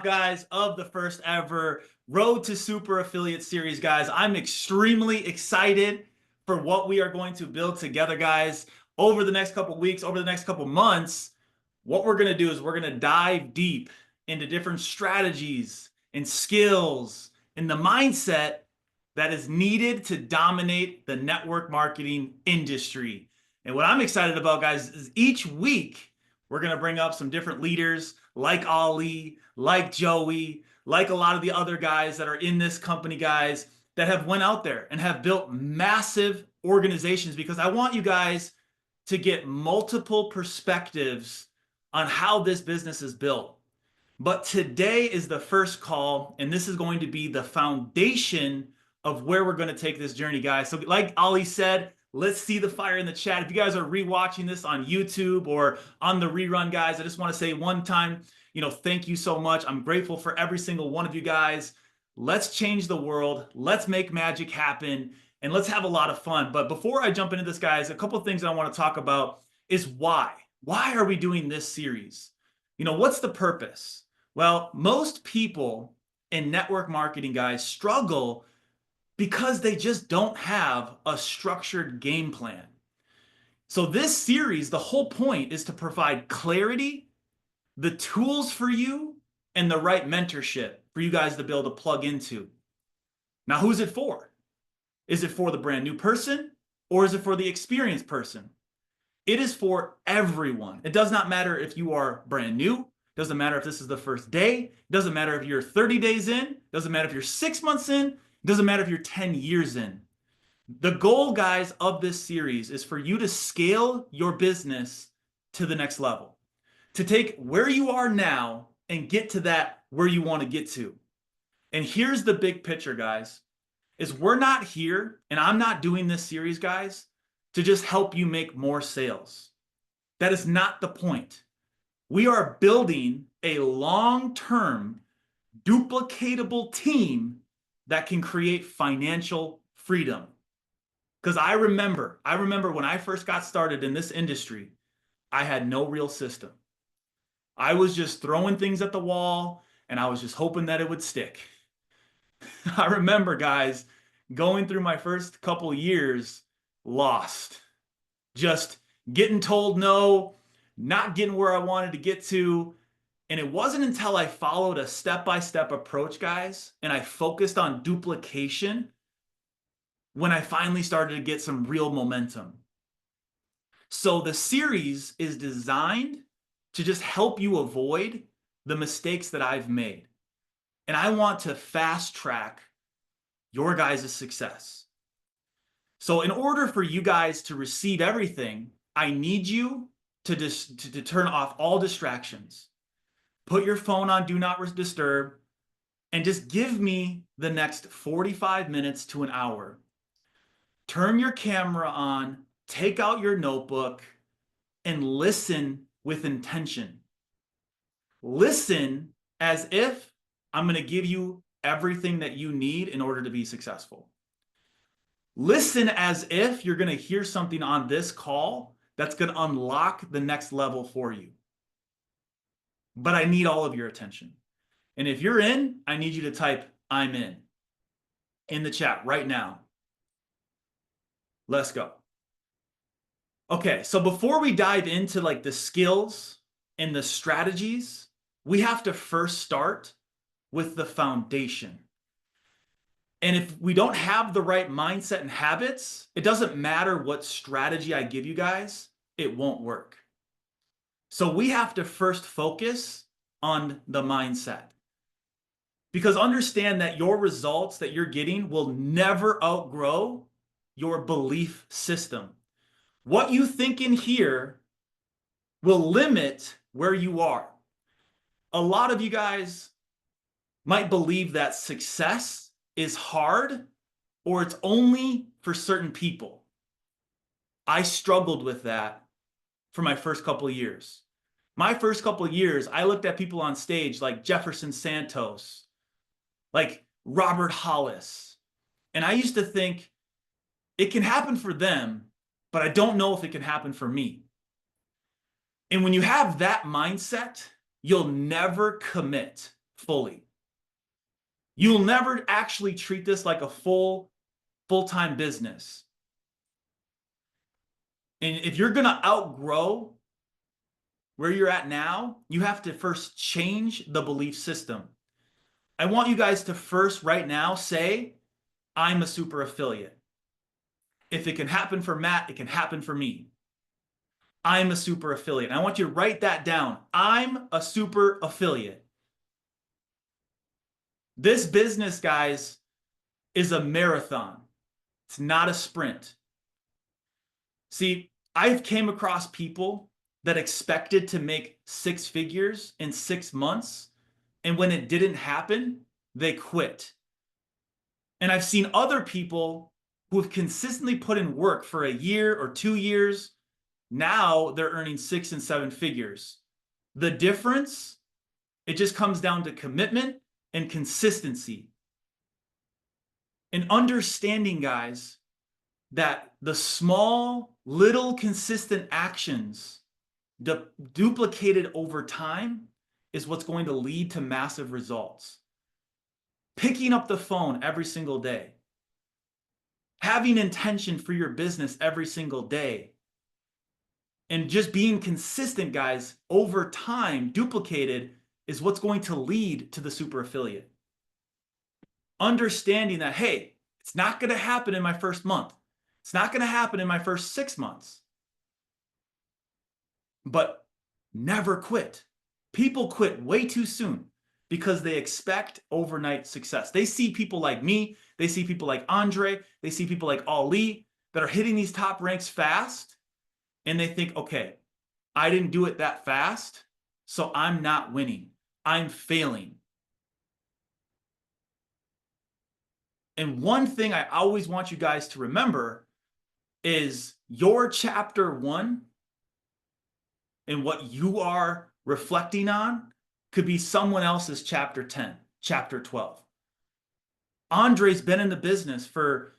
Guys, of the first ever Road to Super Affiliate Series, guys. I'm extremely excited for what we are going to build together, guys, over the next couple weeks, over the next couple months. What we're going to do is we're going to dive deep into different strategies and skills and the mindset that is needed to dominate the network marketing industry. And what I'm excited about, guys, is each week we're going to bring up some different leaders like Ali, like Joey, like a lot of the other guys that are in this company, guys, that have went out there and have built massive organizations, because I want you guys to get multiple perspectives on how this business is built. But today is the first call, and this is going to be the foundation of where we're going to take this journey, guys. So like Ali said, let's see the fire in the chat. If you guys are rewatching this on YouTube or on the rerun, guys, I just want to say one time, thank you so much. I'm grateful for every single one of you guys. Let's change the world. Let's make magic happen, and let's have a lot of fun. But before I jump into this, guys, a couple of things I want to talk about is why. Why are we doing this series? What's the purpose? Well, most people in network marketing, guys, struggle because they just don't have a structured game plan. So this series, the whole point is to provide clarity, the tools for you, and the right mentorship for you guys to be able to plug into. Now, who's it for? Is it for the brand new person, or is it for the experienced person? It is for everyone. It does not matter if you are brand new. Doesn't matter if this is the first day. Doesn't matter if you're 30 days in. Doesn't matter if you're 6 months in. Doesn't matter if you're 10 years in. The goal, guys, of this series is for you to scale your business to the next level, to take where you are now and get to that where you want to get to. And here's the big picture, guys, is we're not here, and I'm not doing this series, guys, to just help you make more sales. That is not the point. We are building a long-term, duplicatable team that can create financial freedom. Because I remember when I first got started in this industry, I had no real system. I was just throwing things at the wall, and I was just hoping that it would stick. I remember, guys, going through my first couple years lost, just getting told no, not getting where I wanted to get to. And it wasn't until I followed a step-by-step approach, guys, and I focused on duplication, when I finally started to get some real momentum. So the series is designed to just help you avoid the mistakes that I've made. And I want to fast track your guys' success. So in order for you guys to receive everything, I need you to turn off all distractions. Put your phone on Do Not Disturb, and just give me the next 45 minutes to an hour. Turn your camera on, take out your notebook, and listen with intention. Listen as if I'm going to give you everything that you need in order to be successful. Listen as if you're going to hear something on this call that's going to unlock the next level for you. But I need all of your attention. And if you're in, I need you to type "I'm in the chat right now. Let's go. Okay, so before we dive into like the skills and the strategies, we have to first start with the foundation. And if we don't have the right mindset and habits, it doesn't matter what strategy I give you guys, it won't work. So we have to first focus on the mindset. Because understand that your results that you're getting will never outgrow your belief system. What you think in here will limit where you are. A lot of you guys might believe that success is hard, or it's only for certain people. I struggled with that for my first couple of years. My first couple of years, I looked at people on stage like Jefferson Santos, like Robert Hollis, and I used to think it can happen for them, but I don't know if it can happen for me. And when you have that mindset, you'll never commit fully. You'll never actually treat this like a full-time business. And if you're going to outgrow where you're at now, you have to first change the belief system. I want you guys to first, right now, say, I'm a super affiliate. If it can happen for Matt, it can happen for me. I'm a super affiliate. I want you to write that down. I'm a super affiliate. This business, guys, is a marathon. It's not a sprint. See, I've came across people that expected to make 6 figures in 6 months, and when it didn't happen, they quit. And I've seen other people who have consistently put in work for a year or 2 years. Now they're earning 6 and 7 figures. The difference, it just comes down to commitment and consistency. And understanding, guys, that the small, little consistent actions duplicated over time is what's going to lead to massive results. Picking up the phone every single day, having intention for your business every single day, and just being consistent, guys, over time, duplicated, is what's going to lead to the super affiliate. Understanding that, hey, it's not going to happen in my first month. It's not going to happen in my first 6 months. But never quit. People quit way too soon because they expect overnight success. They see people like me, they see people like Andre, they see people like Ali that are hitting these top ranks fast, and they think, okay, I didn't do it that fast, so I'm not winning. I'm failing. And one thing I always want you guys to remember is your chapter 1 and what you are reflecting on could be someone else's chapter 10, chapter 12. Andre's been in the business for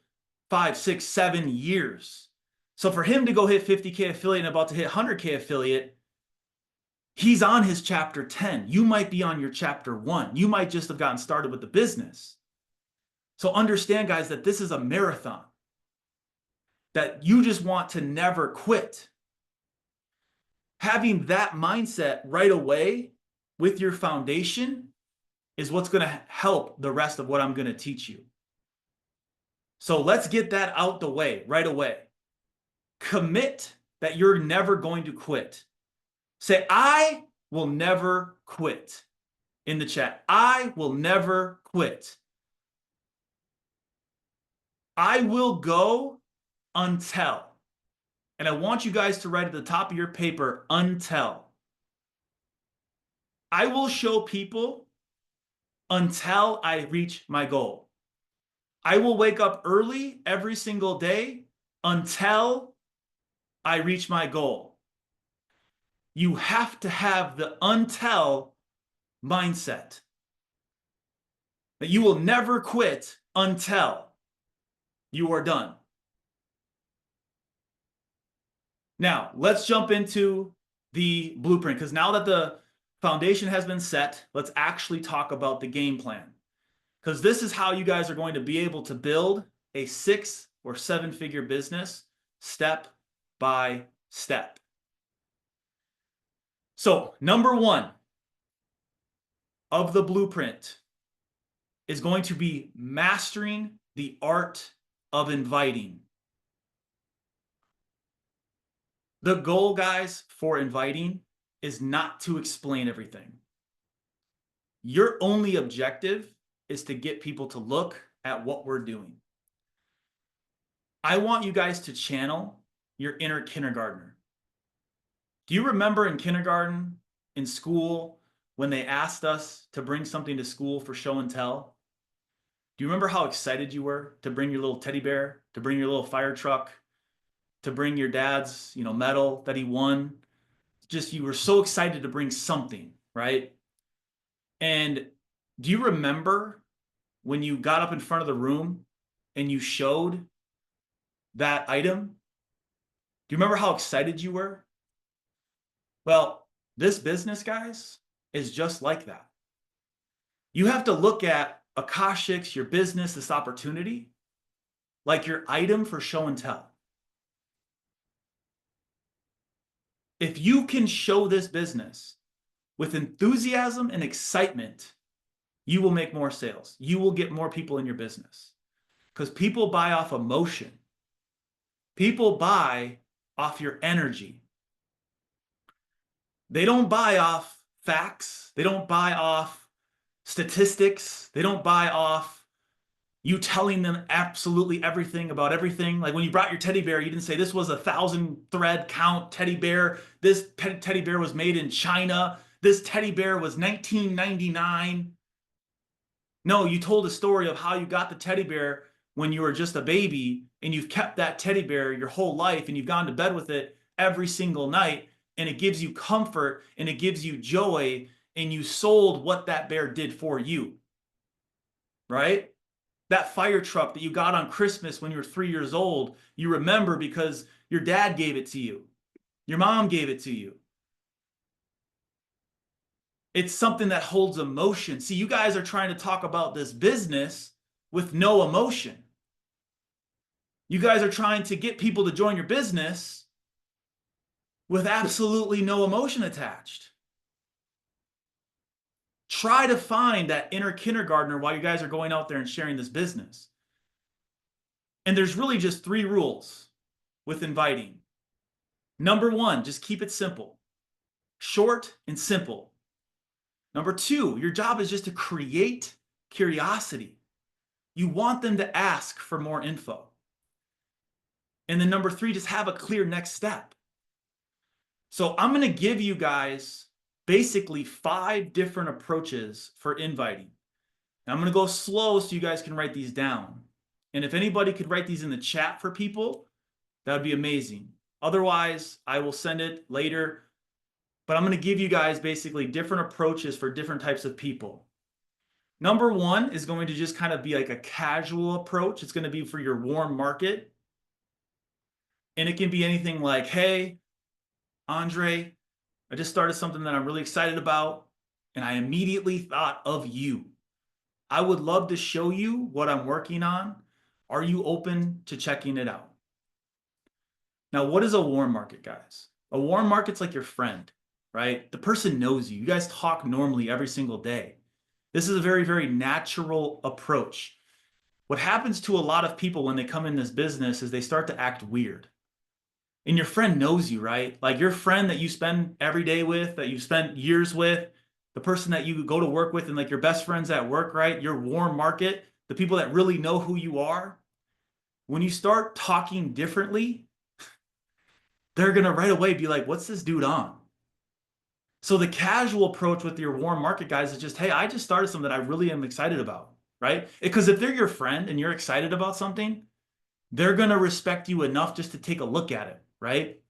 5, 6, 7 years. So for him to go hit 50K affiliate and about to hit 100K affiliate, he's on his chapter 10. You might be on your chapter 1. You might just have gotten started with the business. So understand, guys, that this is a marathon, that you just want to never quit. Having that mindset right away with your foundation is what's going to help the rest of what I'm going to teach you. So let's get that out the way right away. Commit that you're never going to quit. Say, I will never quit in the chat. I will never quit. I will go until. And I want you guys to write at the top of your paper, until. I will show people until I reach my goal. I will wake up early every single day until I reach my goal. You have to have the until mindset. That you will never quit until you are done. Now, let's jump into the blueprint, because now that the foundation has been set, let's actually talk about the game plan. Because this is how you guys are going to be able to build a 6 or 7 figure business step by step. So, number 1 of the blueprint is going to be mastering the art of inviting. The goal, guys, for inviting is not to explain everything. Your only objective is to get people to look at what we're doing. I want you guys to channel your inner kindergartner. Do you remember in kindergarten, in school, when they asked us to bring something to school for show and tell? Do you remember how excited you were to bring your little teddy bear, to bring your little fire truck, to bring your dad's, medal that he won? Just, you were so excited to bring something, right? And do you remember when you got up in front of the room and you showed that item? Do you remember how excited you were? Well, this business, guys, is just like that. You have to look at Akashics, your business, this opportunity, like your item for show and tell. If you can show this business with enthusiasm and excitement, you will make more sales. You will get more people in your business because people buy off emotion. People buy off your energy. They don't buy off facts. They don't buy off statistics. They don't buy off you telling them absolutely everything about everything. Like when you brought your teddy bear, you didn't say this was 1,000 thread count teddy bear. This teddy bear was made in China. This teddy bear was 1999. No, you told a story of how you got the teddy bear when you were just a baby and you've kept that teddy bear your whole life and you've gone to bed with it every single night and it gives you comfort and it gives you joy and you sold what that bear did for you, right? That fire truck that you got on Christmas when you were 3 years old, you remember because your dad gave it to you. Your mom gave it to you. It's something that holds emotion. See, you guys are trying to talk about this business with no emotion. You guys are trying to get people to join your business with absolutely no emotion attached. Try to find that inner kindergartner while you guys are going out there and sharing this business. And there's really just 3 rules with inviting. Number 1, just keep it simple. Short and simple. Number 2, your job is just to create curiosity. You want them to ask for more info. And then number 3, just have a clear next step. So I'm going to give you guys basically 5 different approaches for inviting. Now I'm going to go slow so you guys can write these down. And if anybody could write these in the chat for people, that would be amazing. Otherwise, I will send it later. But I'm going to give you guys basically different approaches for different types of people. Number 1 is going to just kind of be like a casual approach. It's going to be for your warm market. And it can be anything like, hey, Andre, I just started something that I'm really excited about, and I immediately thought of you. I would love to show you what I'm working on. Are you open to checking it out? Now, what is a warm market, guys? A warm market's like your friend, right? The person knows you. You guys talk normally every single day. This is a very, very natural approach. What happens to a lot of people when they come in this business is they start to act weird. And your friend knows you, right? Like your friend that you spend every day with, that you spent years with, the person that you go to work with and like your best friends at work, right? Your warm market, the people that really know who you are. When you start talking differently, they're going to right away be like, what's this dude on? So the casual approach with your warm market guys is just, hey, I just started something that I really am excited about, right? Because if they're your friend and you're excited about something, they're going to respect you enough just to take a look at it, right?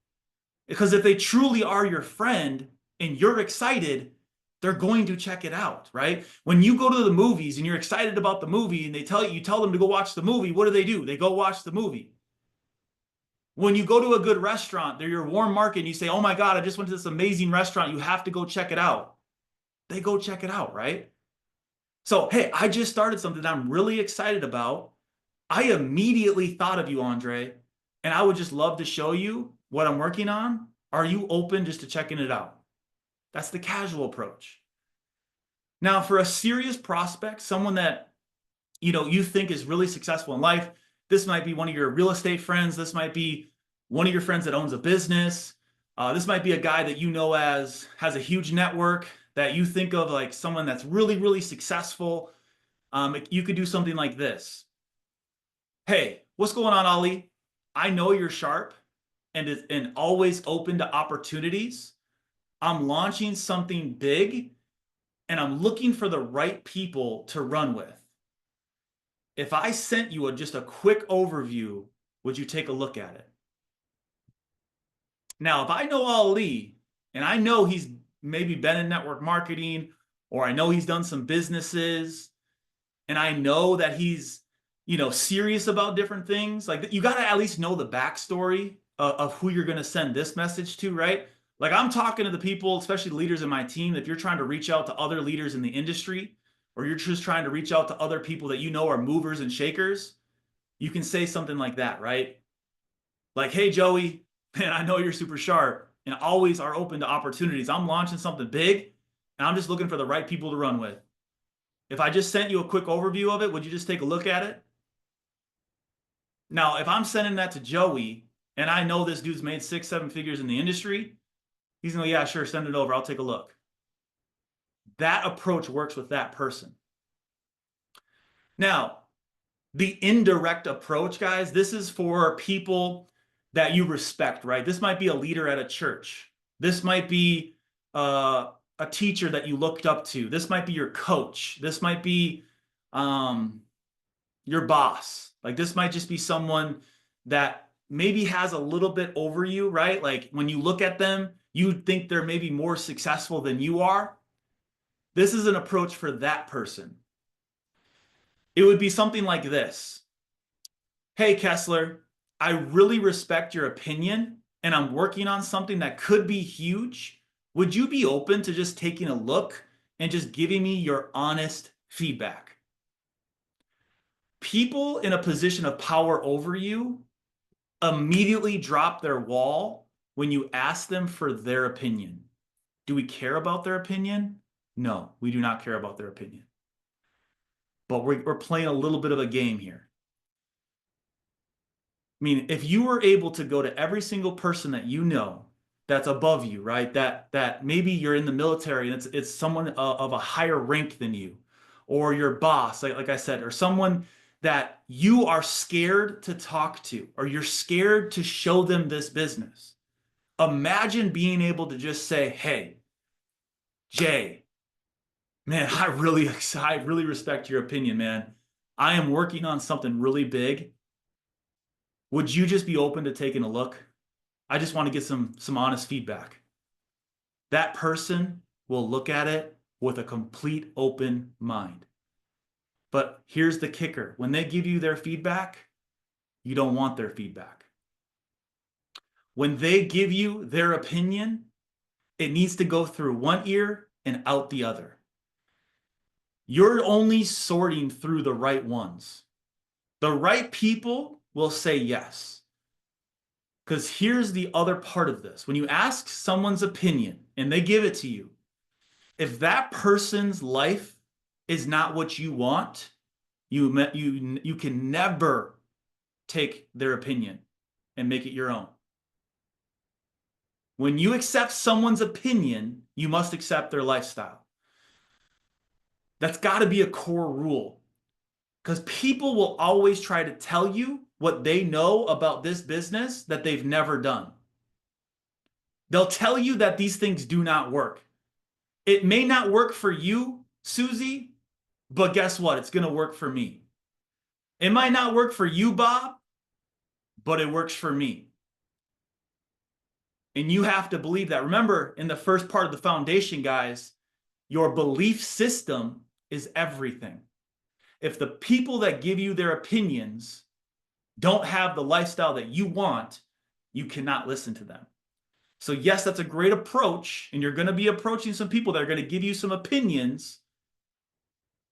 Because if they truly are your friend and you're excited, they're going to check it out, right? When you go to the movies and you're excited about the movie and you tell them to go watch the movie, what do? They go watch the movie. When you go to a good restaurant, they're your warm market and you say, oh my God, I just went to this amazing restaurant. You have to go check it out. They go check it out, right? So, hey, I just started something that I'm really excited about. I immediately thought of you, Andre, and I would just love to show you what I'm working on. Are you open just to checking it out? That's the casual approach. Now, for a serious prospect, someone that you think is really successful in life, this might be one of your real estate friends. This might be one of your friends that owns a business. This might be a guy that you know has a huge network that you think of like someone that's really, really successful. You could do something like this. Hey, what's going on, Ali? I know you're sharp and always open to opportunities. I'm launching something big and I'm looking for the right people to run with. If I sent you just a quick overview, would you take a look at it? Now, if I know Ali and I know he's maybe been in network marketing, or I know he's done some businesses, and I know that he's, serious about different things, like you got to at least know the backstory of who you're going to send this message to, right? Like I'm talking to the people, especially the leaders in my team, if you're trying to reach out to other leaders in the industry or you're just trying to reach out to other people that you know are movers and shakers, you can say something like that, right? Like, hey, Joey, man, I know you're super sharp and always are open to opportunities. I'm launching something big and I'm just looking for the right people to run with. If I just sent you a quick overview of it, would you just take a look at it? Now, if I'm sending that to Joey and I know this dude's made 6, 7 figures in the industry, he's gonna go, yeah, sure, send it over. I'll take a look. That approach works with that person. Now, the indirect approach, guys, this is for people that you respect, right? This might be a leader at a church. This might be a teacher that you looked up to. This might be your coach. This might be your boss. Like this might just be someone that maybe has a little bit over you, right? Like when you look at them, you think they're maybe more successful than you are. This is an approach for that person. It would be something like this. Hey, Kessler, I really respect your opinion and I'm working on something that could be huge. Would you be open to just taking a look and just giving me your honest feedback? People in a position of power over you immediately drop their wall when you ask them for their opinion. Do we care about their opinion? No, we do not care about their opinion. But we're playing a little bit of a game here. I mean, if you were able to go to every single person that you know that's above you, right? That maybe you're in the military and it's someone of a higher rank than you, or your boss, like I said, or someone that you are scared to talk to, or you're scared to show them this business. Imagine being able to just say, hey, Jay, man, I really respect your opinion, man. I am working on something really big. Would you just be open to taking a look? I just want to get some honest feedback. That person will look at it with a complete open mind. But here's the kicker. When they give you their feedback, you don't want their feedback. When they give you their opinion, it needs to go through one ear and out the other. You're only sorting through the right ones. The right people will say yes. Because here's the other part of this. When you ask someone's opinion and they give it to you, if that person's life is not what you want, you can never take their opinion and make it your own. When you accept someone's opinion, you must accept their lifestyle. That's got to be a core rule. Because people will always try to tell you what they know about this business that they've never done. They'll tell you that these things do not work. It may not work for you, Susie, but guess what? It's going to work for me. It might not work for you, Bob, but it works for me. And you have to believe that. Remember, in the first part of the foundation, guys, your belief system is everything. If the people that give you their opinions don't have the lifestyle that you want, you cannot listen to them. So yes, that's a great approach, and you're going to be approaching some people that are going to give you some opinions,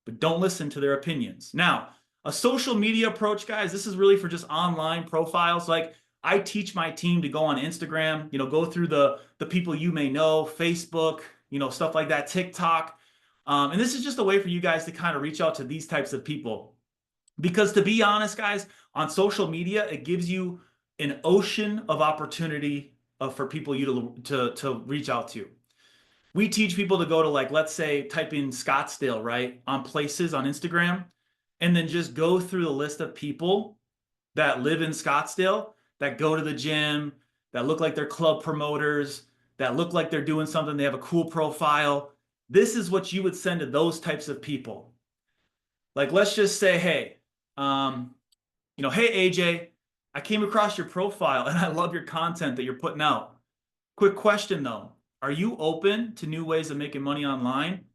but don't listen to their opinions. Now, a social media approach, guys, this is really for just online profiles. Like I teach my team to go on Instagram, go through the people you may know, Facebook, stuff like that, TikTok. And this is just a way for you guys to kind of reach out to these types of people. Because to be honest, guys, on social media, it gives you an ocean of opportunity for people to reach out to. We teach people to go to, like, let's say, type in Scottsdale, right, on places on Instagram, and then just go through the list of people that live in Scottsdale, that go to the gym, that look like they're club promoters, that look like they're doing something, they have a cool profile. This is what you would send to those types of people. Like, let's just say, hey, hey, AJ, I came across your profile and I love your content that you're putting out. Quick question though. Are you open to new ways of making money online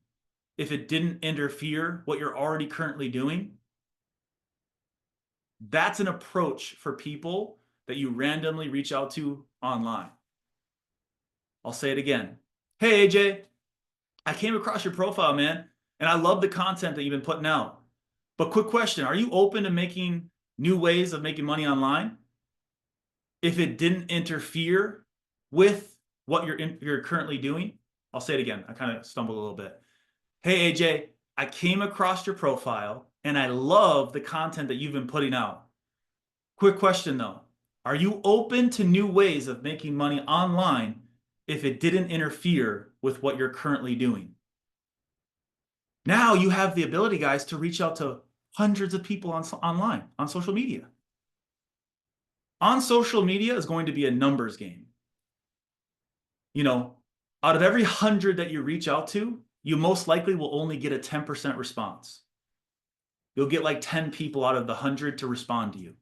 if it didn't interfere what you're already currently doing? That's an approach for people that you randomly reach out to online. I'll say it again. Hey, AJ, I came across your profile, man, And I love the content that you've been putting out. But quick question, are you open to making new ways of making money online if it didn't interfere with what you're currently doing? I'll say it again. I kind of stumbled a little bit. Hey, AJ, I came across your profile and I love the content that you've been putting out. Quick question though. Are you open to new ways of making money online if it didn't interfere with what you're currently doing? Now you have the ability, guys, to reach out to hundreds of people online, on social media. On social media is going to be a numbers game. You know, out of every 100 that you reach out to, you most likely will only get a 10% response. You'll get like 10 people out of the 100 to respond to you.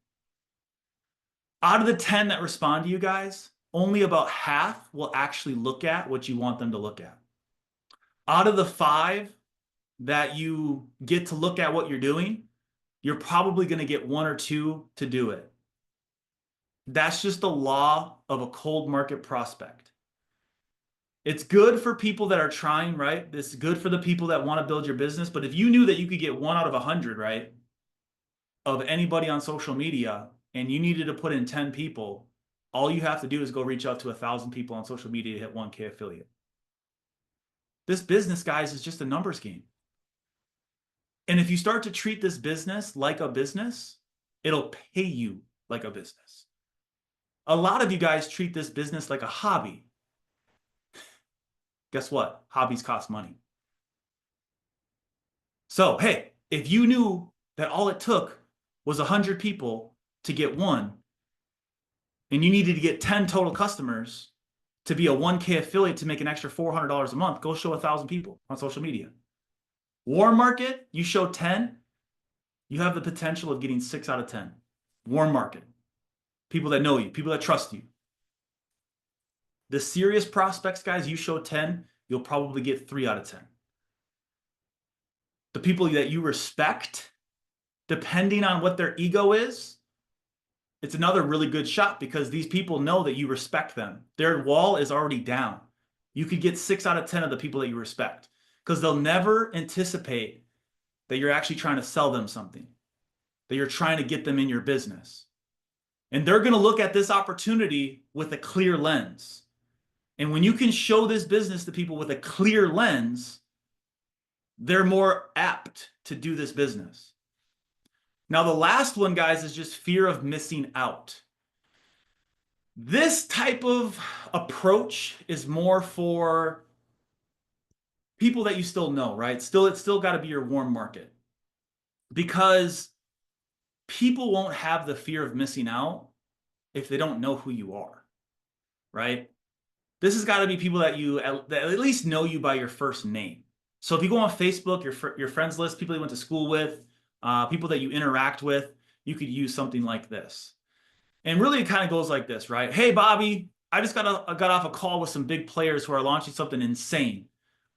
Out of the 10 that respond to you guys, only about half will actually look at what you want them to look at. Out of the 5 that you get to look at what you're doing, you're probably going to get 1 or 2 to do it. That's just the law of a cold market prospect. It's good for people that are trying, right? It's good for the people that want to build your business. But if you knew that you could get 1 out of 100, right, of anybody on social media, and you needed to put in 10 people, all you have to do is go reach out to 1,000 people on social media to hit 1K affiliate. This business, guys, is just a numbers game. And if you start to treat this business like a business, it'll pay you like a business. A lot of you guys treat this business like a hobby. Guess what? Hobbies cost money. So, hey, if you knew that all it took was 100 people to get 1, and you needed to get 10 total customers to be a 1K affiliate to make an extra $400 a month, go show 1,000 people on social media. Warm market, you show 10, you have the potential of getting 6 out of 10. Warm market. People that know you, people that trust you. The serious prospects, guys, you show 10, you'll probably get 3 out of 10. The people that you respect, depending on what their ego is, it's another really good shot because these people know that you respect them. Their wall is already down. You could get 6 out of 10 of the people that you respect because they'll never anticipate that you're actually trying to sell them something, that you're trying to get them in your business. And they're going to look at this opportunity with a clear lens. And when you can show this business to people with a clear lens, they're more apt to do this business. Now, the last one, guys, is just fear of missing out. This type of approach is more for people that you still know, right? It's still got to be your warm market because people won't have the fear of missing out if they don't know who you are, right? This has got to be people that at least know you by your first name. So if you go on Facebook, your friends list, people you went to school with, people that you interact with, you could use something like this. And really it kind of goes like this, right? Hey, Bobby, I just got off a call with some big players who are launching something insane.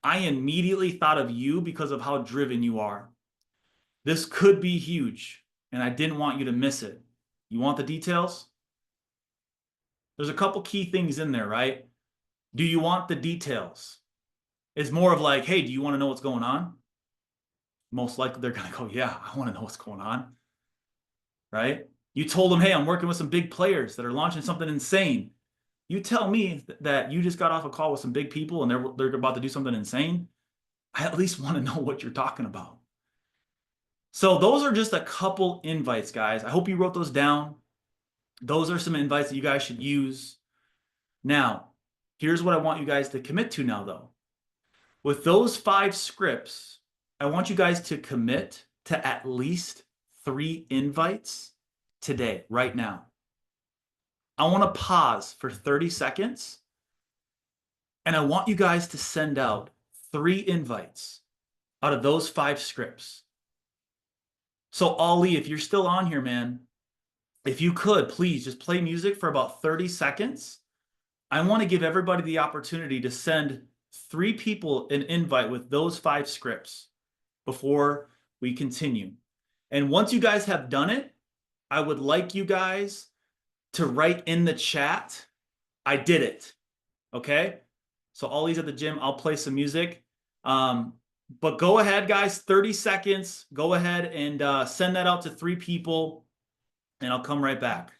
I immediately thought of you because of how driven you are. This could be huge, and I didn't want you to miss it. You want the details? There's a couple key things in there, right? Do you want the details? It's more of like, hey, do you want to know what's going on? Most likely they're going to go, yeah, I want to know what's going on, right? You told them, hey, I'm working with some big players that are launching something insane. You tell me that you just got off a call with some big people and they're about to do something insane. I at least want to know what you're talking about. So those are just a couple invites, guys. I hope you wrote those down. Those are some invites that you guys should use. Now, here's what I want you guys to commit to now, though. With those 5 scripts, I want you guys to commit to at least 3 invites today, right now. I want to pause for 30 seconds, and I want you guys to send out 3 invites out of those 5 scripts. So Ali, if you're still on here, man, if you could, please just play music for about 30 seconds. I want to give everybody the opportunity to send 3 people an invite with those 5 scripts before we continue. And once you guys have done it, I would like you guys to write in the chat, I did it. Okay? So Ollie's at the gym. I'll play some music. But go ahead, guys, 30 seconds. Go ahead and send that out to 3 people, and I'll come right back.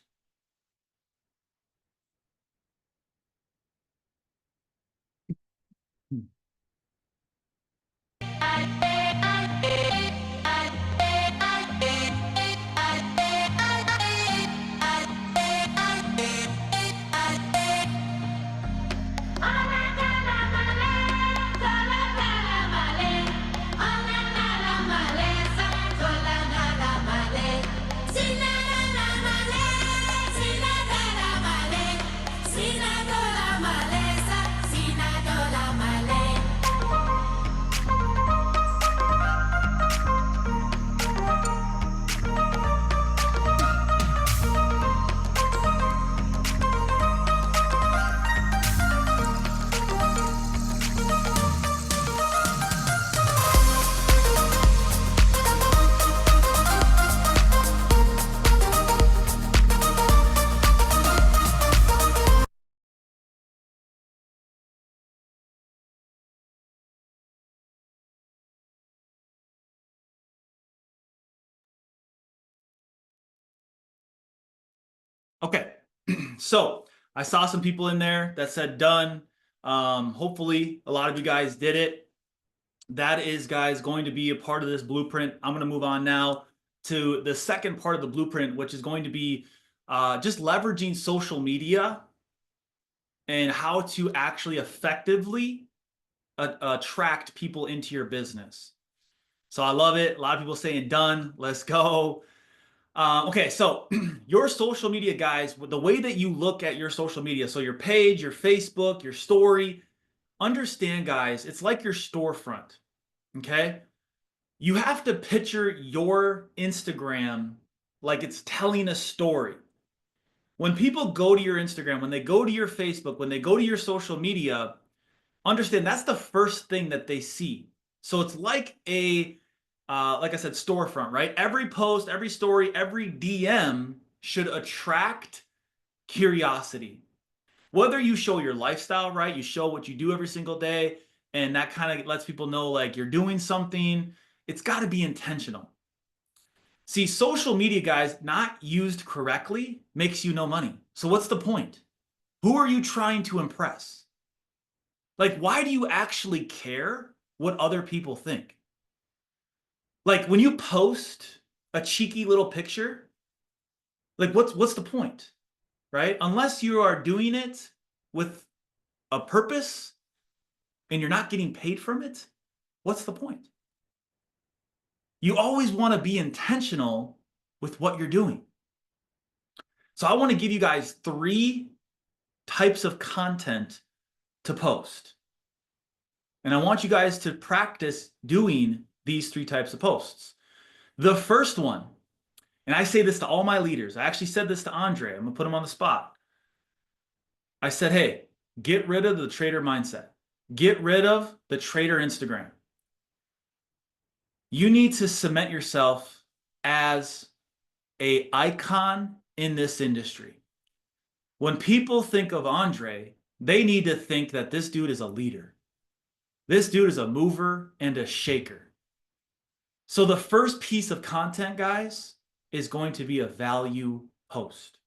Okay, so I saw some people in there that said done. Hopefully, a lot of you guys did it. That is, guys, going to be a part of this blueprint. I'm going to move on now to the second part of the blueprint, which is going to be just leveraging social media and how to actually effectively attract people into your business. So I love it. A lot of people saying done. Let's go. Okay, so your social media, guys, the way that you look at your social media, so your page, your Facebook, your story, understand, guys, it's like your storefront. Okay, you have to picture your Instagram like it's telling a story. When people go to your Instagram, when they go to your Facebook, when they go to your social media, understand that's the first thing that they see. So it's like like I said, storefront, right? Every post, every story, every DM should attract curiosity. Whether you show your lifestyle, right? You show what you do every single day, and that kind of lets people know like you're doing something. It's got to be intentional. See, social media, guys, not used correctly makes you no money. So what's the point? Who are you trying to impress? Like, why do you actually care what other people think? Like when you post a cheeky little picture, like what's the point? Right? Unless you are doing it with a purpose and you're not getting paid from it, what's the point? You always want to be intentional with what you're doing. So I want to give you guys 3 types of content to post. And I want you guys to practice doing these 3 types of posts. The first one, and I say this to all my leaders. I actually said this to Andre. I'm going to put him on the spot. I said, hey, get rid of the trader mindset. Get rid of the trader Instagram. You need to cement yourself as an icon in this industry. When people think of Andre, they need to think that this dude is a leader. This dude is a mover and a shaker. So the first piece of content, guys, is going to be a value post.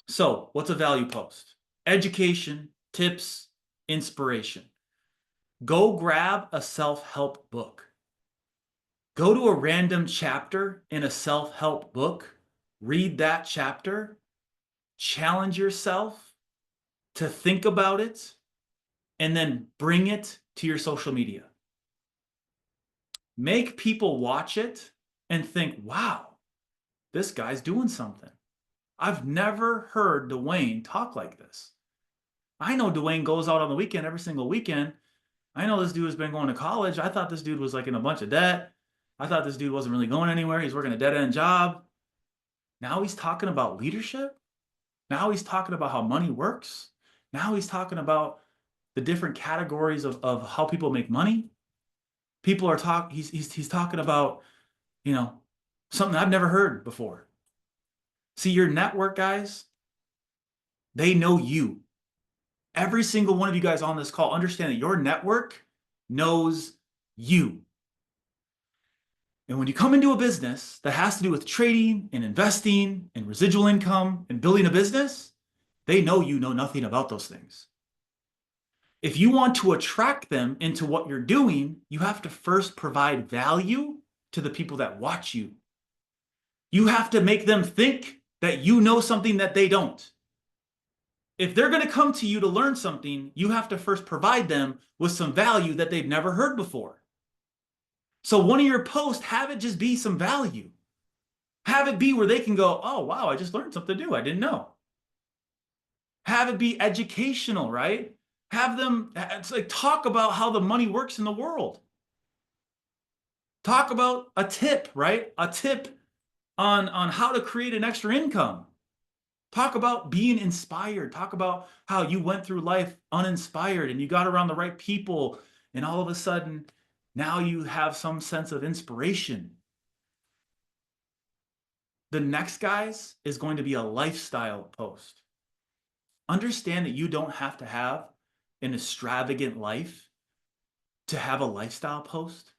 So what's a value post? Education, tips, inspiration. Go grab a self-help book. Go to a random chapter in a self-help book, read that chapter, challenge yourself to think about it, and then bring it to your social media. Make people watch it and think, wow, this guy's doing something. I've never heard Dwayne talk like this. I know Dwayne goes out on the weekend every single weekend. I know this dude has been going to college. I thought this dude was like in a bunch of debt. I thought this dude wasn't really going anywhere. He's working a dead-end job. Now he's talking about leadership. Now he's talking about how money works. Now he's talking about the different categories of how people make money. People are he's talking about, you know, something I've never heard before. See, your network, guys, they know you. Every single one of you guys on this call, understand that your network knows You. And when you come into a business that has to do with trading and investing and residual income and building a business, they know you know nothing about those things. If you want to attract them into what you're doing, you have to first provide value to the people that watch you. You have to make them think that you know something that they don't. If they're going to come to you to learn something, you have to first provide them with some value that they've never heard before. So one of your posts, have it just be some value. Have it be where they can go, oh, wow, I just learned something new. I didn't know. Have it be educational, right? Have them, it's like, talk about how the money works in the world. Talk about a tip, right? A tip on how to create an extra income. Talk about being inspired. Talk about how you went through life uninspired and you got around the right people, and all of a sudden, now you have some sense of inspiration. The next, guys, is going to be a lifestyle post. Understand that you don't have to have an extravagant life to have a lifestyle post.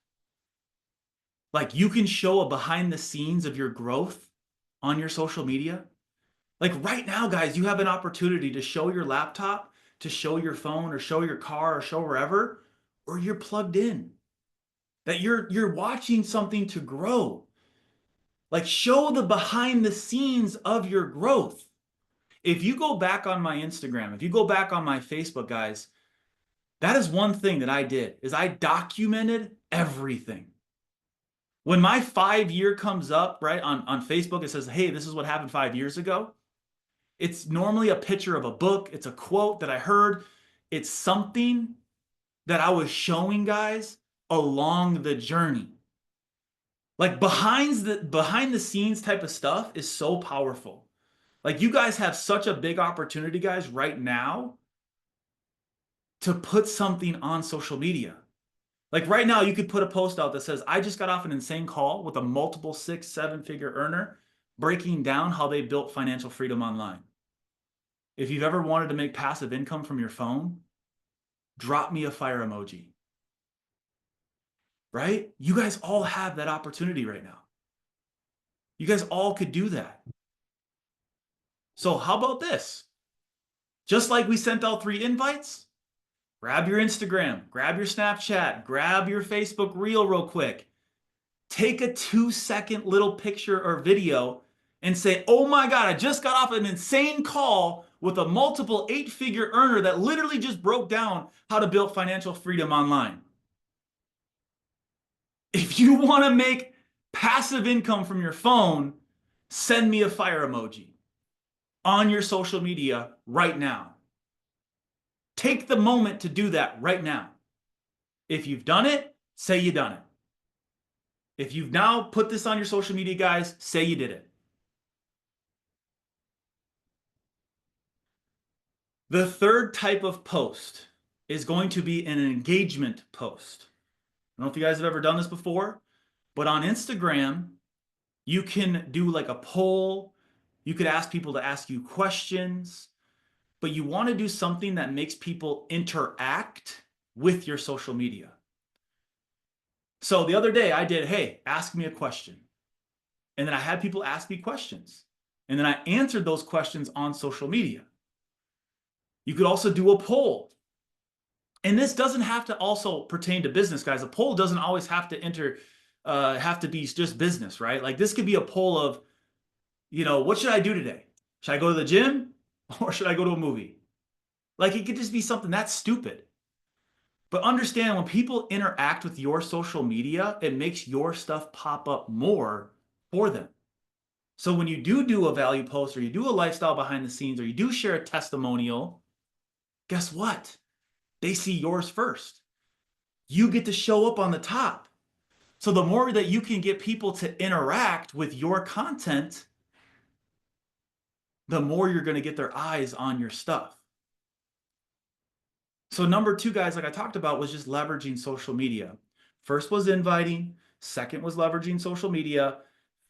Like, you can show a behind the scenes of your growth on your social media. Like right now, guys, you have an opportunity to show your laptop, to show your phone, or show your car, or show wherever, or you're plugged in. That you're watching something to grow. Like, show the behind the scenes of your growth. If you go back on my Instagram, if you go back on my Facebook, guys, that is one thing that I did, is I documented everything. When my 5-year comes up, right, on Facebook, it says, hey, this is what happened 5 years ago. It's normally a picture of a book. It's a quote that I heard. It's something that I was showing guys along the journey. Like, behind the scenes type of stuff is so powerful. Like, you guys have such a big opportunity, guys, right now to put something on social media. Like right now, you could put a post out that says, I just got off an insane call with a multiple 6-7 figure earner breaking down how they built financial freedom online. If you've ever wanted to make passive income from your phone, drop me a fire emoji. Right? You guys all have that opportunity right now. You guys all could do that. So how about this? Just like we sent out 3 invites, grab your Instagram, grab your Snapchat, grab your Facebook reel real quick. Take a 2-second little picture or video and say, oh my God, I just got off an insane call with a multiple 8-figure earner that literally just broke down how to build financial freedom online. If you want to make passive income from your phone, send me a fire emoji on your social media right now. Take the moment to do that right now. If you've done it, say you done it. If you've now put this on your social media, guys, say you did it. The third type of post is going to be an engagement post. I don't know if you guys have ever done this before, but on Instagram, you can do like a poll. You could ask people to ask you questions, but you want to do something that makes people interact with your social media. So the other day I did, hey, ask me a question. And then I had people ask me questions. And then I answered those questions on social media. You could also do a poll. And this doesn't have to also pertain to business, guys. A poll doesn't always have to be just business, right? Like, this could be a poll of, what should I do today? Should I go to the gym or should I go to a movie? Like, it could just be something that's stupid. But understand, when people interact with your social media, it makes your stuff pop up more for them. So when you do a value post, or you do a lifestyle behind the scenes, or you do share a testimonial, guess what? They see yours first. You get to show up on the top. So the more that you can get people to interact with your content, the more you're going to get their eyes on your stuff. So number 2, guys, like I talked about, was just leveraging social media. First was inviting. Second was leveraging social media.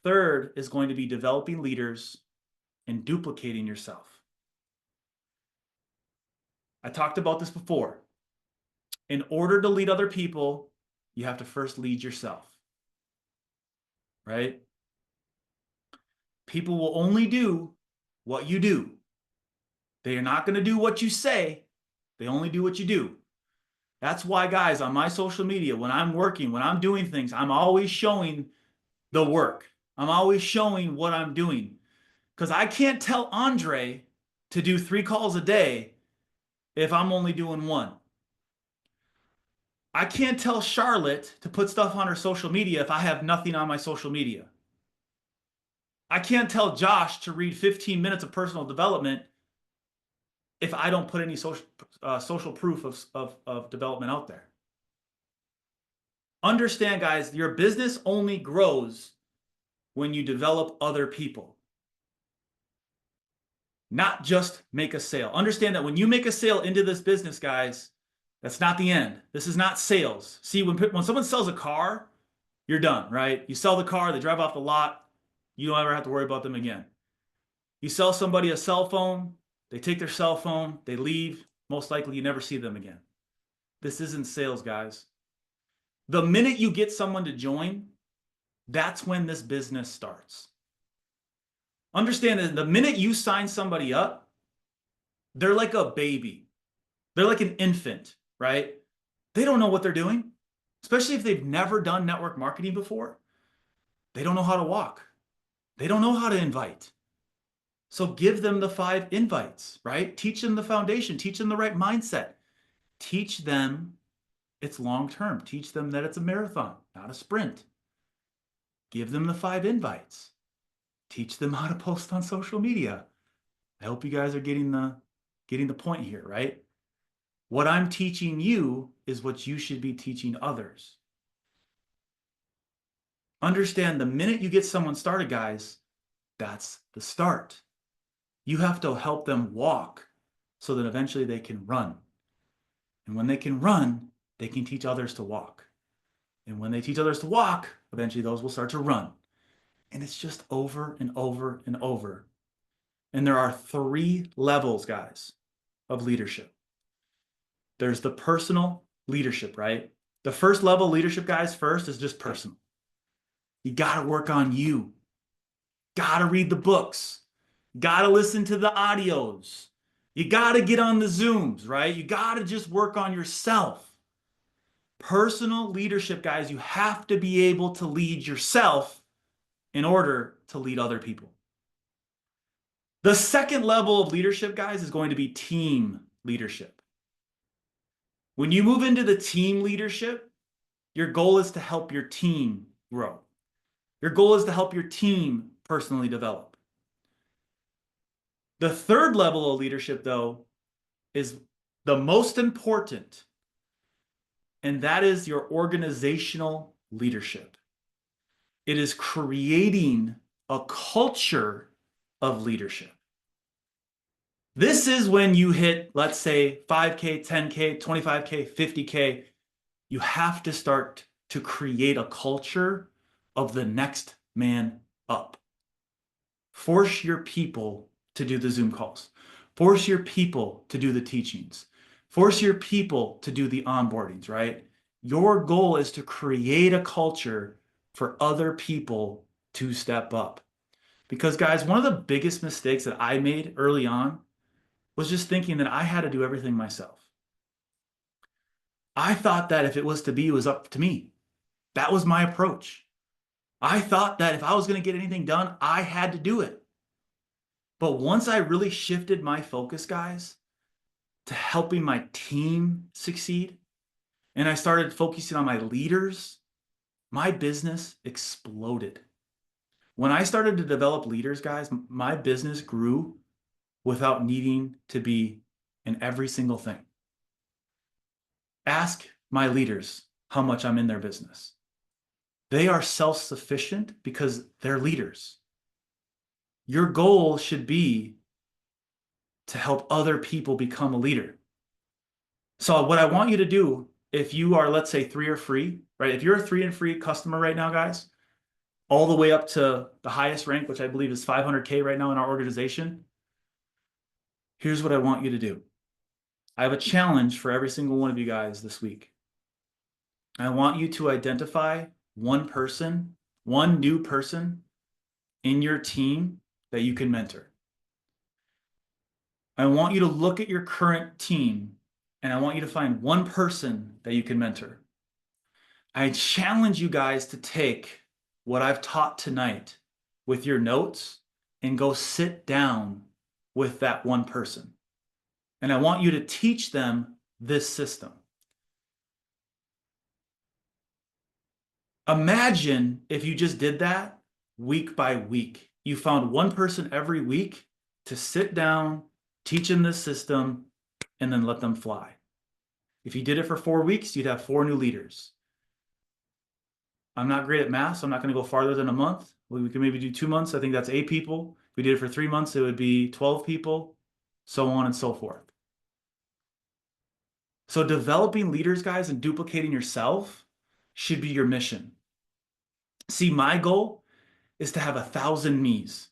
Third is going to be developing leaders and duplicating yourself. I talked about this before. In order to lead other people, you have to first lead yourself, right? People will only do what you do. They are not going to do what you say. They only do what you do. That's why, guys, on my social media, when I'm working, when I'm doing things, I'm always showing the work. I'm always showing what I'm doing. Because I can't tell Andre to do 3 calls a day if I'm only doing 1. I can't tell Charlotte to put stuff on her social media if I have nothing on my social media. I can't tell Josh to read 15 minutes of personal development if I don't put any social proof of development out there. Understand, guys, your business only grows when you develop other people, not just make a sale. Understand that when you make a sale into this business, guys, that's not the end. This is not sales. See, when someone sells a car, you're done, right? You sell the car, they drive off the lot, you don't ever have to worry about them again. You sell somebody a cell phone, they take their cell phone, they leave, most likely you never see them again. This isn't sales, guys. The minute you get someone to join, that's when this business starts. Understand that the minute you sign somebody up, they're like a baby. They're like an infant, right? They don't know what they're doing, especially if they've never done network marketing before. They don't know how to walk. They don't know how to invite. So give them the 5 invites, right? Teach them the foundation. Teach them the right mindset. Teach them it's long-term. Teach them that it's a marathon, not a sprint. Give them the 5 invites. Teach them how to post on social media. I hope you guys are getting the point here, right? What I'm teaching you is what you should be teaching others. Understand the minute you get someone started, guys, that's the start. You have to help them walk so that eventually they can run. And when they can run, they can teach others to walk. And when they teach others to walk, eventually those will start to run. And it's just over and over and over. And there are 3 levels, guys, of leadership. There's the personal leadership, right? The first level of leadership, guys, first is just personal. You got to work on you. Got to read the books. Got to listen to the audios. You got to get on the Zooms, right? You got to just work on yourself. Personal leadership, guys, you have to be able to lead yourself in order to lead other people. The second level of leadership, guys, is going to be team leadership. When you move into the team leadership, your goal is to help your team grow. Your goal is to help your team personally develop. The third level of leadership, though, is the most important, and that is your organizational leadership. It is creating a culture of leadership. This is when you hit, let's say, 5K, 10K, 25K, 50K. You have to start to create a culture of the next man up. Force your people to do the Zoom calls. Force your people to do the teachings. Force your people to do the onboardings, right? Your goal is to create a culture for other people to step up. Because, guys, one of the biggest mistakes that I made early on was just thinking that I had to do everything myself. I thought that if it was to be, it was up to me. That was my approach. I thought that if I was going to get anything done, I had to do it. But once I really shifted my focus, guys, to helping my team succeed, and I started focusing on my leaders, my business exploded. When I started to develop leaders, guys, my business grew without needing to be in every single thing. Ask my leaders how much I'm in their business. They are self-sufficient because they're leaders. Your goal should be to help other people become a leader. So what I want you to do, if you are, let's say, 3 or free, right? If you're a 3 and free customer right now, guys, all the way up to the highest rank, which I believe is 500K right now in our organization, here's what I want you to do. I have a challenge for every single one of you guys this week. I want you to identify one person, one new person in your team that you can mentor. I want you to look at your current team and I want you to find one person that you can mentor. I challenge you guys to take what I've taught tonight with your notes and go sit down with that one person. And I want you to teach them this system. Imagine if you just did that week by week. You found one person every week to sit down, teach them this system, and then let them fly. If you did it for 4 weeks, you'd have 4 new leaders. I'm not great at math, so I'm not going to go farther than a month. We could maybe do 2 months. I think that's 8 people. If we did it for 3 months, it would be 12 people, so on and so forth. So developing leaders, guys, and duplicating yourself should be your mission. See, my goal is to have 1,000 me's.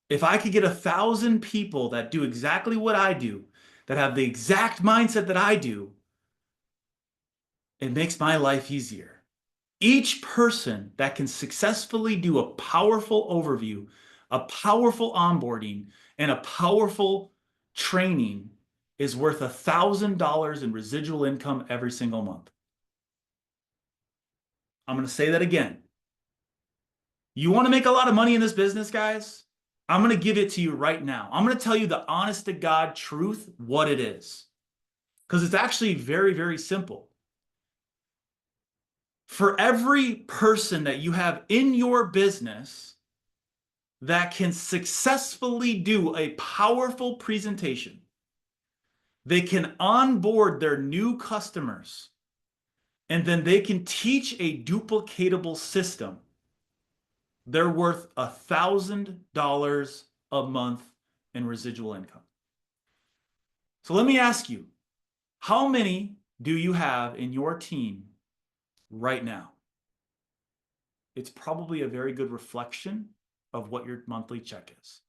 If I could get 1,000 people that do exactly what I do, that have the exact mindset that I do, it makes my life easier. Each person that can successfully do a powerful overview, a powerful onboarding, and a powerful training is worth $1,000 in residual income every single month. I'm going to say that again. You want to make a lot of money in this business, guys? I'm going to give it to you right now. I'm going to tell you the honest to God truth, what it is. Because it's actually very, very simple. For every person that you have in your business that can successfully do a powerful presentation, they can onboard their new customers, and then they can teach a duplicatable system, they're worth $1,000 a month in residual income. So let me ask you, how many do you have in your team right now? It's probably a very good reflection of what your monthly check is.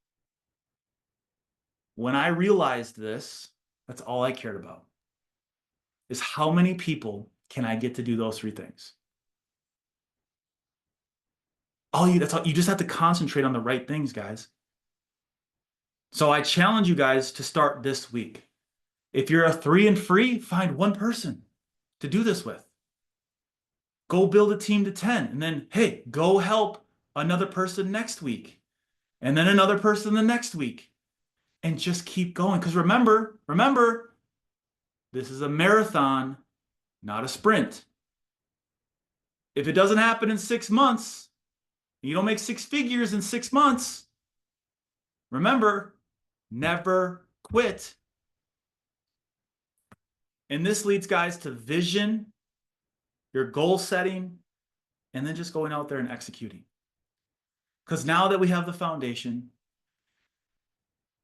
When I realized this, that's all I cared about, is how many people can I get to do those 3 things? That's all, you just have to concentrate on the right things, guys. So I challenge you guys to start this week. If you're a 3 and free, find one person to do this with. Go build a team to 10, and then, hey, go help another person next week, and then another person the next week, and just keep going. Because remember, this is a marathon, not a sprint. If it doesn't happen in 6 months, you don't make 6 figures in 6 months, remember, never quit. And this leads, guys, to vision, your goal setting, and then just going out there and executing. Because now that we have the foundation,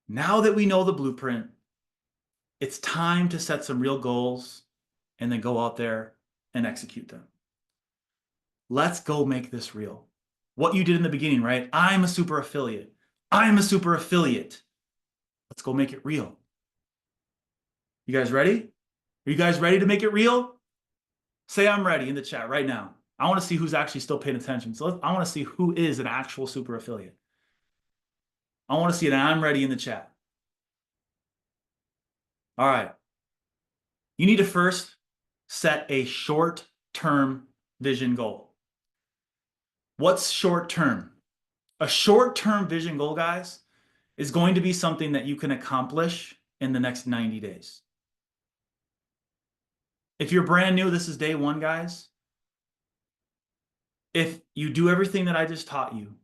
now that we know the blueprint, it's time to set some real goals and then go out there and execute them. Let's go make this real. What you did in the beginning, right? I'm a super affiliate. I'm a super affiliate. Let's go make it real. You guys ready? Are you guys ready to make it real? Say I'm ready in the chat right now. I want to see who's actually still paying attention. So I want to see who is an actual super affiliate. I want to see that I'm ready in the chat. All right. You need to first set a short-term vision goal. What's short-term? A short-term vision goal, guys, is going to be something that you can accomplish in the next 90 days. If you're brand new, this is day 1, guys. If you do everything that I just taught you,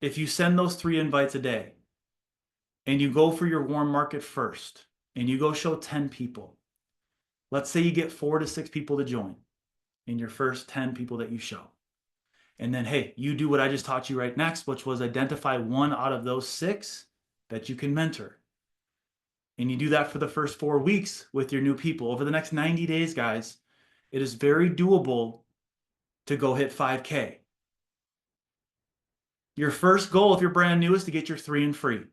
if you send those 3 invites a day, and you go for your warm market first, and you go show 10 people, let's say you get 4 to 6 people to join in your first 10 people that you show. And then, hey, you do what I just taught you right next, which was identify 1 out of those 6 that you can mentor. And you do that for the first 4 weeks with your new people. Over the next 90 days, guys, it is very doable to go hit 5K. Your first goal, if you're brand new, is to get your 3 and free.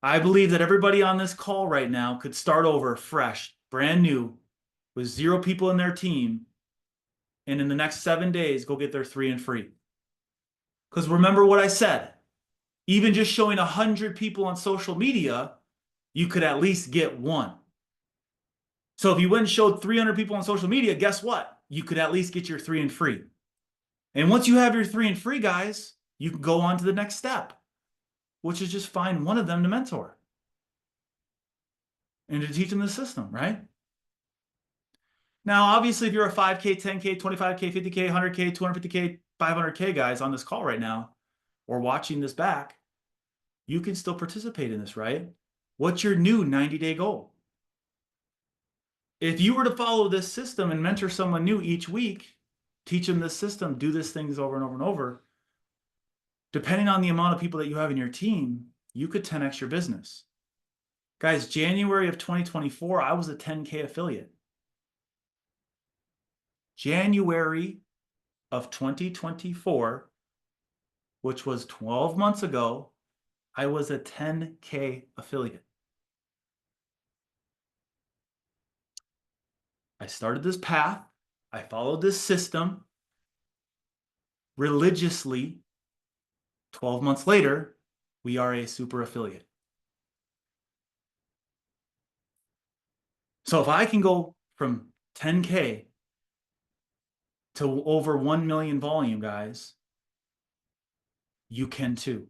I believe that everybody on this call right now could start over fresh, brand new, with 0 people in their team and in the next 7 days, go get their 3 and free. Because remember what I said, even just showing 100 people on social media, you could at least get one. So if you went and showed 300 people on social media, guess what? You could at least get your 3 and free. And once you have your 3 and free, guys, you can go on to the next step, which is just find one of them to mentor and to teach them the system, right? Now, obviously, if you're a 5K, 10K, 25K, 50K, 100K, 250K, 500K guys on this call right now, or watching this back, you can still participate in this, right? What's your new 90-day goal? If you were to follow this system and mentor someone new each week, teach them this system, do these things over and over and over, depending on the amount of people that you have in your team, you could 10x your business. Guys, January of 2024, I was a 10K affiliate. January of 2024, which was 12 months ago, I was a 10K affiliate. I started this path. I followed this system religiously. 12 months later, we are a super affiliate. So if I can go from 10K to over 1 million volume, guys, you can too.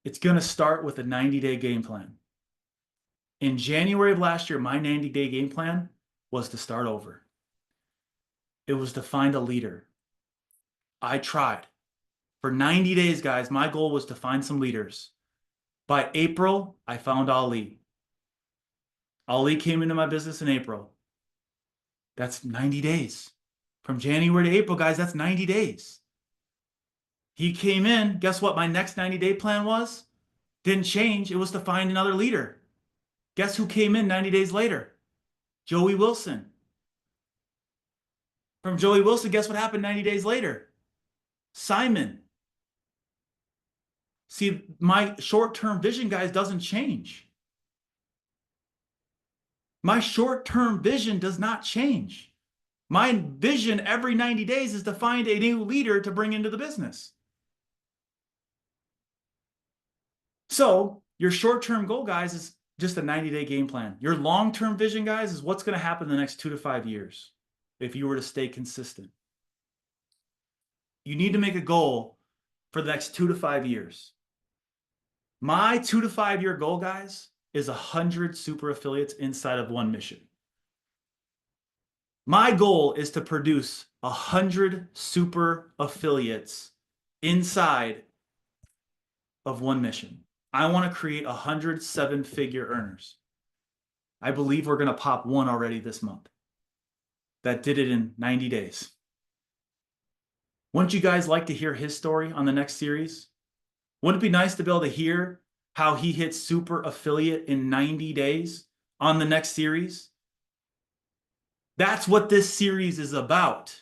It's going to start with a 90-day game plan. In January of last year, my 90-day game plan was to start over. It was to find a leader. I tried. For 90 days, guys, my goal was to find some leaders. By April, I found Ali. Ali came into my business in April. That's 90 days. From January to April, guys, that's 90 days. He came in. Guess what my next 90-day plan was? Didn't change. It was to find another leader. Guess who came in 90 days later? Joey Wilson. From Joey Wilson, guess what happened 90 days later? Simon. See, my short-term vision, guys, doesn't change. My short-term vision does not change. My vision every 90 days is to find a new leader to bring into the business. So your short-term goal, guys, is just a 90-day game plan. Your long-term vision, guys, is what's going to happen in the next 2 to 5 years if you were to stay consistent. You need to make a goal for the next 2 to 5 years. My 2 to 5 year goal, guys, is 100 super affiliates inside of one mission. My goal is to produce 100 super affiliates inside of one mission. I want to create 100 7-figure earners. I believe we're going to pop one already this month that did it in 90 days. Wouldn't you guys like to hear his story on the next series? Wouldn't it be nice to be able to hear how he hit super affiliate in 90 days on the next series? That's what this series is about,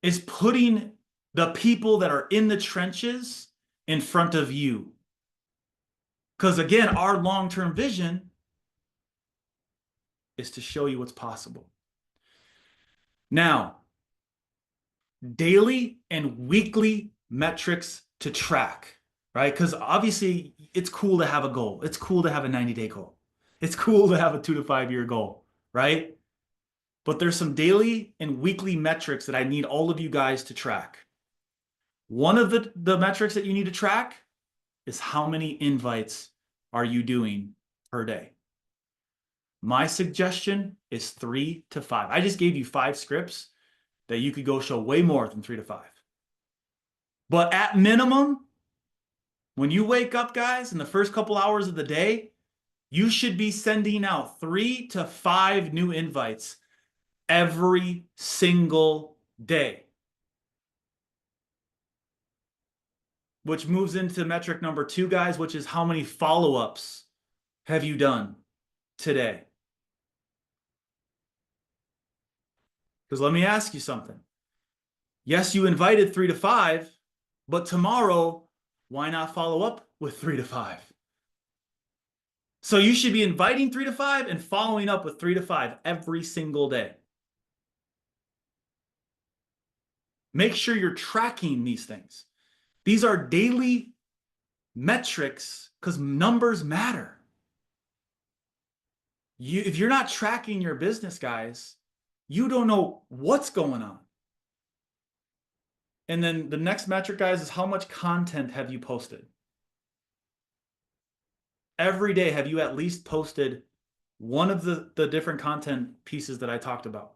is putting the people that are in the trenches in front of you. Because again, our long-term vision is to show you what's possible. Now, daily and weekly metrics to track, right? Because obviously it's cool to have a goal. It's cool to have a 90-day goal. It's cool to have a 2 to 5 year goal, right? But there's some daily and weekly metrics that I need all of you guys to track. One of the metrics that you need to track is how many invites are you doing per day. My suggestion is 3 to 5. I just gave you 5 scripts that you could go show way more than 3 to 5. But at minimum, when you wake up, guys, in the first couple hours of the day, you should be sending out 3 to 5 new invites every single day. Which moves into metric number 2, guys, which is how many follow-ups have you done today? Because let me ask you something. Yes, you invited 3 to 5, but tomorrow, why not follow up with 3 to 5? So you should be inviting 3 to 5 and following up with 3 to 5 every single day. Make sure you're tracking these things. These are daily metrics because numbers matter. If you're not tracking your business, guys, you don't know what's going on. And then the next metric, guys, is how much content have you posted? Every day, have you at least posted one of the different content pieces that I talked about?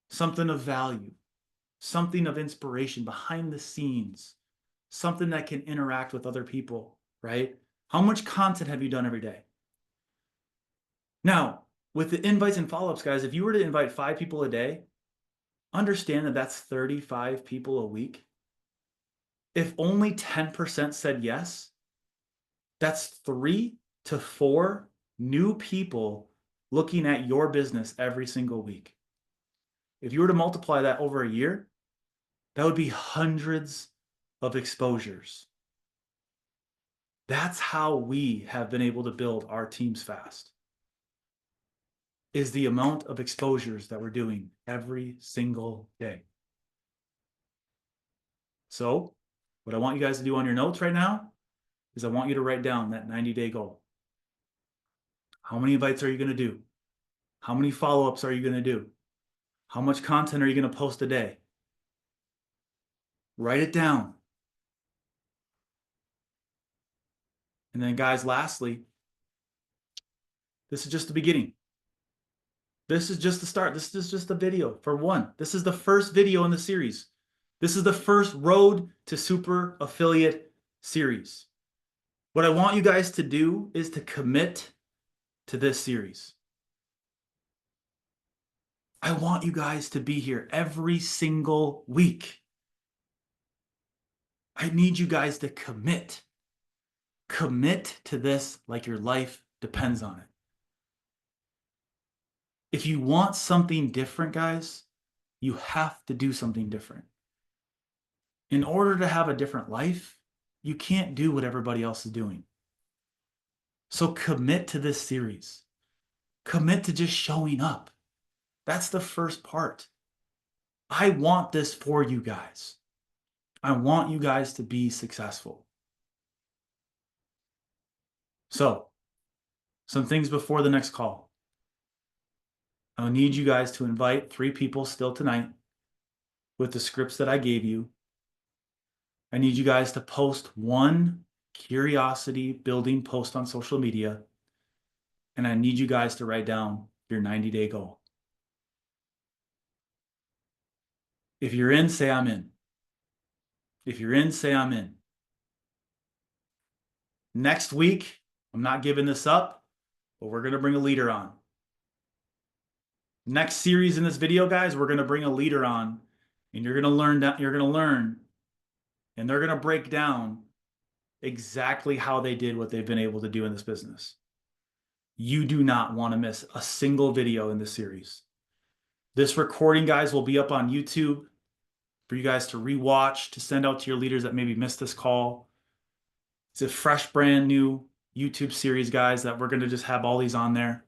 Something of value, something of inspiration behind the scenes, something that can interact with other people, right? How much content have you done every day? Now, with the invites and follow-ups, guys, if you were to invite 5 people a day, understand that that's 35 people a week. If only 10% said yes, that's 3 to 4 new people looking at your business every single week. If you were to multiply that over a year, that would be hundreds of exposures. That's how we have been able to build our teams fast, is the amount of exposures that we're doing every single day. So what I want you guys to do on your notes right now is I want you to write down that 90-day goal. How many invites are you going to do? How many follow-ups are you going to do? How much content are you going to post a day? Write it down. And then, guys, lastly, this is just the beginning. This is just the start. This is just a video for one. This is the first video in the series. This is the first Road to Super Affiliate series. What I want you guys to do is to commit to this series. I want you guys to be here every single week. I need you guys to commit. Commit to this like your life depends on it. If you want something different, guys, you have to do something different. In order to have a different life, you can't do what everybody else is doing. So commit to this series. Commit to just showing up. That's the first part. I want this for you guys. I want you guys to be successful. So, some things before the next call. I'll need you guys to invite 3 people still tonight with the scripts that I gave you. I need you guys to post 1 curiosity building post on social media. And I need you guys to write down your 90-day goal. If you're in, say I'm in. If you're in, say I'm in. Next week, I'm not giving this up, but we're going to bring a leader on. Next series in this video, guys, we're going to bring a leader on, and you're going to learn, and they're going to break down exactly how they did what they've been able to do in this business. You do not want to miss a single video in this series. This recording, guys, will be up on YouTube for you guys to rewatch, to send out to your leaders that maybe missed this call. It's a fresh, brand new YouTube series, guys, that we're going to just have all these on there.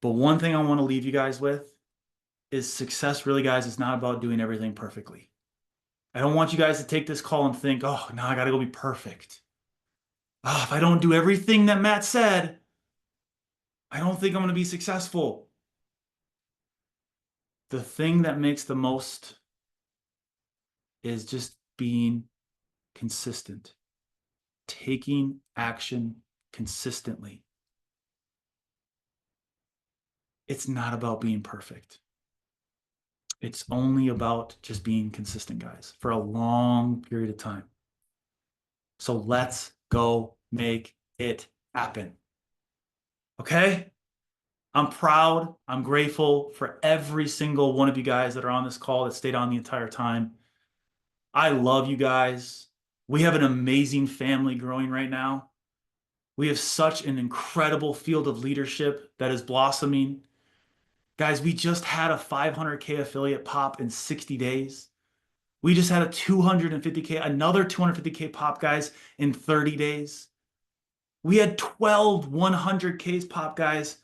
But one thing I want to leave you guys with is success, really, guys, is not about doing everything perfectly. I don't want you guys to take this call and think, oh, now I got to go be perfect. Oh, if I don't do everything that Matt said, I don't think I'm going to be successful. The thing that makes the most is just being consistent, taking action consistently. It's not about being perfect. It's only about just being consistent, guys, for a long period of time. So let's go make it happen. Okay? I'm proud. I'm grateful for every single one of you guys that are on this call that stayed on the entire time. I love you guys. We have an amazing family growing right now. We have such an incredible field of leadership that is blossoming. Guys, we just had a 500K affiliate pop in 60 days. We just had a 250K, another 250K pop, guys, in 30 days. We had 12 100Ks pop, guys,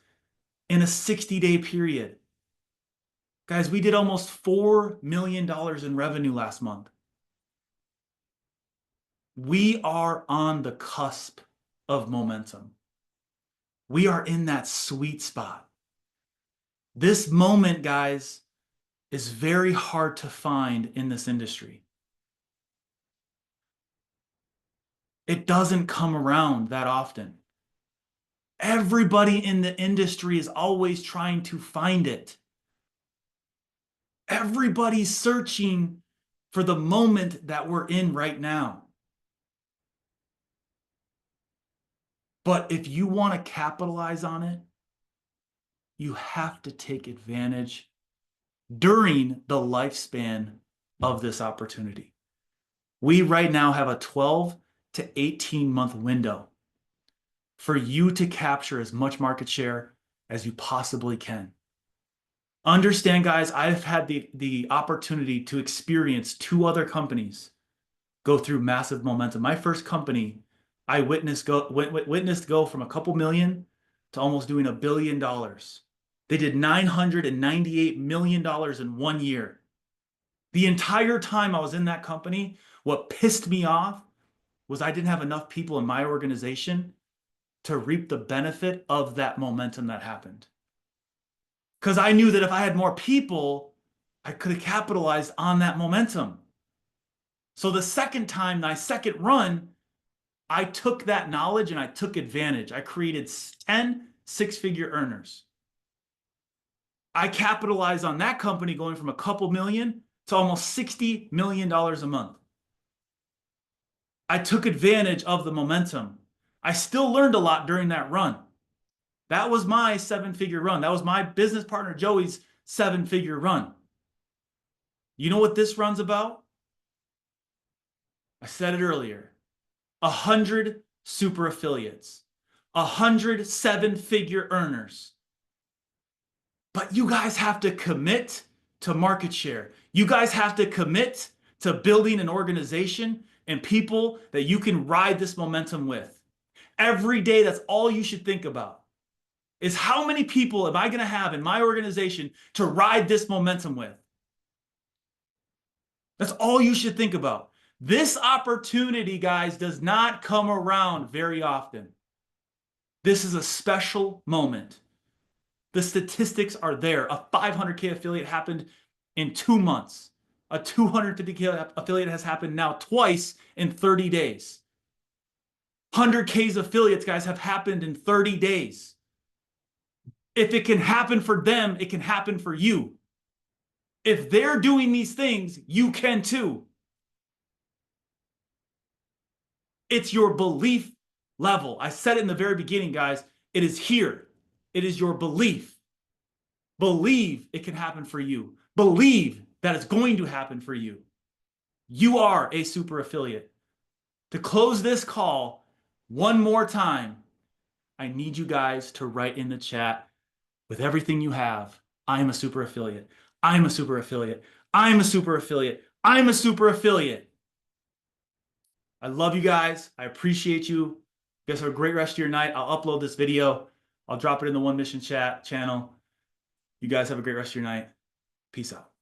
in a 60-day period. Guys, we did almost $4 million in revenue last month. We are on the cusp of momentum. We are in that sweet spot. This moment, guys, is very hard to find in this industry. It doesn't come around that often. Everybody in the industry is always trying to find it. Everybody's searching for the moment that we're in right now. But if you want to capitalize on it, you have to take advantage during the lifespan of this opportunity. We right now have a 12 to 18 month window for you to capture as much market share as you possibly can. Understand, guys, I've had the opportunity to experience 2 other companies go through massive momentum. My first company, I witnessed go from a couple million to almost doing $1 billion. They did $998 million in 1 year. The entire time I was in that company, what pissed me off was I didn't have enough people in my organization to reap the benefit of that momentum that happened. Because I knew that if I had more people, I could have capitalized on that momentum. So the second time, my second run, I took that knowledge and I took advantage. I created 10 six-figure earners. I capitalized on that company going from a couple million to almost $60 million a month. I took advantage of the momentum. I still learned a lot during that run. That was my 7-figure run. That was my business partner Joey's 7-figure run. You know what this run's about? I said it earlier. 100 super affiliates, 100 7-figure earners. But you guys have to commit to market share. You guys have to commit to building an organization and people that you can ride this momentum with. Every day, that's all you should think about is how many people am I going to have in my organization to ride this momentum with? That's all you should think about. This opportunity, guys, does not come around very often. This is a special moment. The statistics are there. A 500K affiliate happened in 2 months. A 250K affiliate has happened now twice in 30 days. 100K's affiliates, guys, have happened in 30 days. If it can happen for them, it can happen for you. If they're doing these things, you can too. It's your belief level. I said it in the very beginning, guys. It is here. It is your belief. Believe it can happen for you. Believe that it's going to happen for you. You are a super affiliate. To close this call one more time, I need you guys to write in the chat with everything you have. I'm a super affiliate. I'm a super affiliate. I'm a super affiliate. I'm a super affiliate. I love you guys. I appreciate you. You guys have a great rest of your night. I'll upload this video. I'll drop it in the One Mission chat channel. You guys have a great rest of your night. Peace out.